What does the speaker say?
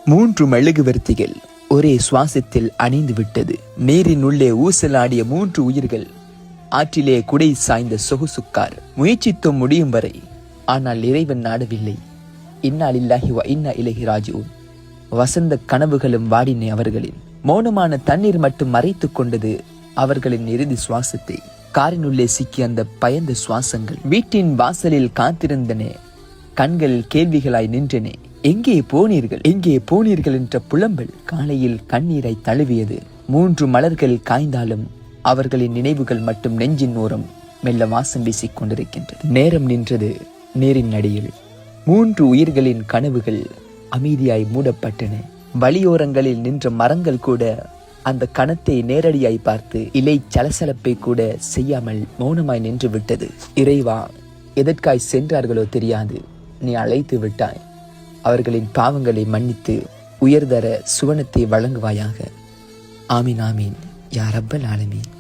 3 மெழுகுவர்த்திகள் ஒரே சுவாசத்தில் அணிந்து விட்டது. நீரின் உள்ளே ஊசலாடிய 3 உயிர்கள், ஆற்றிலே குடை சாய்ந்த சொகுசுக்கார். முயற்சித்தும் முடியும் வரை, ஆனால் இறைவன் நாடவில்லை. இன்னா லில்லாஹி வ இன்னா இலைஹி ராஜிஊன். வசந்த கனவுகளும் வாடின அவர்களின் மௌனமான தண்ணீர் மட்டும் மறைத்துக் கொண்டது அவர்களின் இறுதி சுவாசத்தை. காரினுள்ளே சிக்கிய அந்த பயந்த சுவாசங்கள் வீட்டின் வாசலில் காத்திருந்தன. கண்கள் கேள்விகளாய் நின்றன. எங்கே போனீர்கள், எங்கே போனீர்கள் என்ற புலம்பல் காலையில் கண்ணீரை தழுவியது. 3 மலர்கள் காய்ந்தாலும் அவர்களின் நினைவுகள் மட்டும் நெஞ்சின் ஓரம் மெல்ல வாசம் வீசிக் கொண்டிருக்கின்றது. நேரம் நின்றது நீரின் அடியில். 3 உயிர்களின் கனவுகள் அமைதியாய் மூடப்பட்டன. வழியோரங்களில் நின்ற மரங்கள் கூட அந்த கணத்தை நேரடியாய் பார்த்து இலை சலசலப்பை கூட செய்யாமல் மௌனமாய் நின்று விட்டது. இறைவா, எதற்காய் சென்றார்களோ தெரியாது, நீ அழைத்து விட்டாய். அவர்களின் பாவங்களை மன்னித்து உயர்தர சுவனத்தை வழங்குவாயாக. ஆமீன் ஆமீன் யா ரப்பல் ஆலமீன்.